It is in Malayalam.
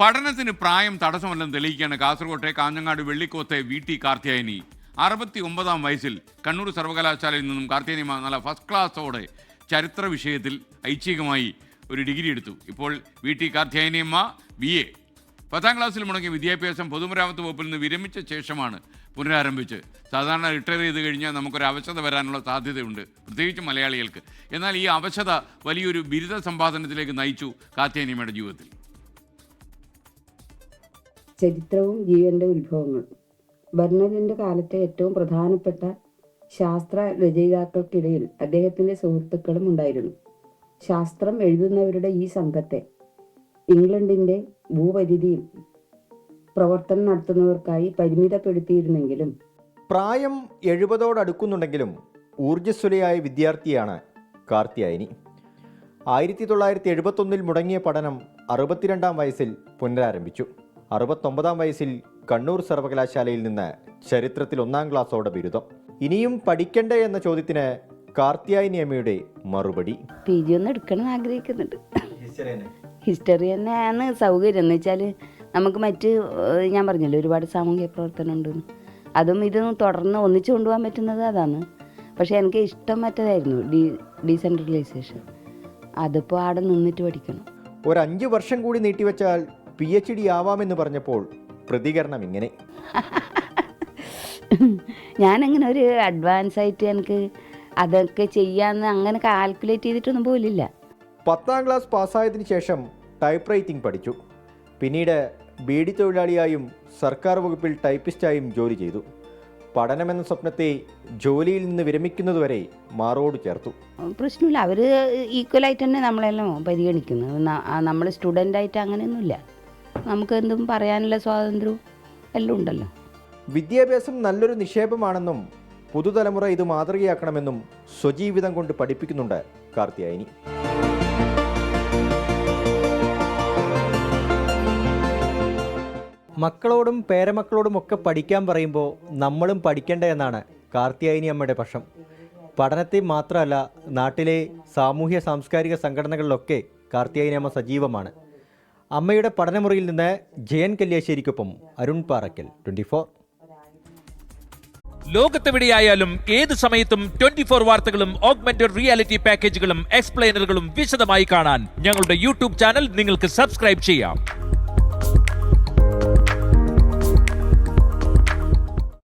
പഠനത്തിന് പ്രായം തടസ്സമല്ലെന്ന് തെളിയിക്കുകയാണ് കാസർകോട്ടെ കാഞ്ഞങ്ങാട് വെള്ളിക്കോത്തെ VT കാർത്തിയായനി. 69-ാം വയസ്സിൽ കണ്ണൂർ സർവകലാശാലയിൽ നിന്നും കാർത്തിയായനി നല്ല ഫസ്റ്റ് ക്ലാസ്സോടെ ചരിത്ര വിഷയത്തിൽ ഐച്ഛികമായി ഒരു ഡിഗ്രി എടുത്തു. ഇപ്പോൾ VT കാർത്തിയായനിയമ്മ BA. 10ാം ക്ലാസ്സിൽ മുടങ്ങിയ വിദ്യാഭ്യാസം പൊതുമരാമത്ത് വകുപ്പിൽ നിന്ന് വിരമിച്ച ശേഷമാണ് പുനരാരംഭിച്ച്. സാധാരണ റിട്ടയർ ചെയ്ത് കഴിഞ്ഞാൽ നമുക്കൊരു അവശത വരാനുള്ള സാധ്യതയുണ്ട്, പ്രത്യേകിച്ച് മലയാളികൾക്ക്. എന്നാൽ ഈ അവശത വലിയൊരു ബിരുദ സമ്പാദനത്തിലേക്ക് നയിച്ചു കാർത്തിയായനിയമ്മയുടെ ജീവിതത്തിൽ. ചരിത്രവും ജീവന്റെ ഉത്ഭവങ്ങളും. ബർണലിന്റെ കാലത്തെ ഏറ്റവും പ്രധാനപ്പെട്ട ശാസ്ത്ര രചയിതാക്കൾക്കിടയിൽ അദ്ദേഹത്തിന്റെ സുഹൃത്തുക്കളും ഉണ്ടായിരുന്നു. ശാസ്ത്രം എഴുതുന്നവരുടെ ഈ സംഘത്തെ ഇംഗ്ലണ്ടിന്റെ ഭൂപരിധിയിൽ പ്രവർത്തനം നടത്തുന്നവർക്കായി പരിമിതപ്പെടുത്തിയിരുന്നെങ്കിലും പ്രായം 70ഓടടുക്കുന്നുണ്ടെങ്കിലും ഊർജ്ജസ്വലയായ വിദ്യാർത്ഥിയാണ് കാർത്തിയായനി. 1971 മുടങ്ങിയ പഠനം 62-ാം വയസ്സിൽ പുനരാരംഭിച്ചു. 69-ാം വയസ്സിൽ കണ്ണൂർ സർവകലാശാലയിൽ നിന്ന് ചരിത്രത്തിൽ 1ാം ക്ലാസ്സോടെ ബിരുദം. ഇനിയും പഠിക്കണ്ടേ എന്ന ചോദ്യത്തിന് കാർത്തിയായനി അമ്മയുടെ മറുപടി: PG ഒന്ന് എടുക്കണം ആഗ്രഹിക്കുന്നുണ്ട്. ഹിസ്റ്ററി തന്നെയാണ് സൗകര്യം. എന്ന് വെച്ചാൽ നമുക്ക് ഞാൻ പറഞ്ഞല്ലോ ഒരുപാട് സാമൂഹിക പ്രവർത്തനം ഉണ്ടെന്ന്. അതും ഇതും തുടർന്ന് ഒന്നിച്ചു കൊണ്ടുപോകാൻ പറ്റുന്നത് അതാണ്. പക്ഷേ എനിക്ക് ഇഷ്ടം മറ്റേതായിരുന്നു, ഡീസെൻട്രലൈസേഷൻ. അതിപ്പോൾ അവിടെ നിന്നിട്ട് പഠിക്കണം. ഒരു 5 വർഷം കൂടി നീട്ടിവെച്ചാൽ PhD ആവാമെന്ന് പറഞ്ഞപ്പോൾ പ്രതികരണം ഇങ്ങനെ: ഞാനങ്ങനെ ഒരു അഡ്വാൻസ് ആയിട്ട് എനിക്ക് അതൊക്കെ ചെയ്യാമെന്ന് അങ്ങനെ കാൽക്കുലേറ്റ് ചെയ്തിട്ടൊന്നും പോലില്ല. 10ാം ക്ലാസ് പാസ്സായതിനു ശേഷം ടൈപ്പ് റൈറ്റിംഗ് പഠിച്ചു. പിന്നീട് ബീഡി തൊഴിലാളിയായും സർക്കാർ വകുപ്പിൽ ടൈപ്പിസ്റ്റായും ജോലി ചെയ്തു. പഠനമെന്ന സ്വപ്നത്തെ ജോലിയിൽ നിന്ന് വിരമിക്കുന്നതുവരെ മാറോട് ചേർത്തു. പ്രശ്നമില്ല, അവർ ഈക്വലായിട്ട് തന്നെ നമ്മളെല്ലാം പരിഗണിക്കുന്നു. നമ്മൾ സ്റ്റുഡൻ്റായിട്ട് അങ്ങനെയൊന്നുമില്ല. നമുക്ക് എന്തും പറയാനുള്ള സ്വാതന്ത്ര്യവും എല്ലാം ഉണ്ടല്ലോ. വിദ്യാഭ്യാസം നല്ലൊരു നിക്ഷേപമാണെന്നും പുതുതലമുറ ഇത് മാതൃകയാക്കണമെന്നും സ്വജീവിതം കൊണ്ട് പഠിപ്പിക്കുന്നുണ്ട് കാർത്തിയായനി. മക്കളോടും പേരമക്കളോടും ഒക്കെ പഠിക്കാൻ പറയുമ്പോൾ നമ്മളും പഠിക്കേണ്ട എന്നാണ് കാർത്തിയായനി അമ്മയുടെ പക്ഷം. പഠനത്തെ മാത്രമല്ല, നാട്ടിലെ സാമൂഹ്യ സാംസ്കാരിക സംഘടനകളിലൊക്കെ കാർത്തിയായനി അമ്മ സജീവമാണ്. അമ്മയുടെ പഠനമുറിയിൽ നിന്ന് ജയൻ കല്യാശ്ശേരിക്കൊപ്പം അരുൺ പാറയ്ക്കൽ, 24. ലോകത്തെവിടെയായാലും ഏത് സമയത്തും 24 വാർത്തകളും ഓഗ്മെന്റഡ് റിയാലിറ്റി പാക്കേജുകളും എക്സ്പ്ലെയിനറുകളും വിശദമായി കാണാൻ ഞങ്ങളുടെ YouTube ചാനൽ നിങ്ങൾക്ക് സബ്സ്ക്രൈബ് ചെയ്യാം.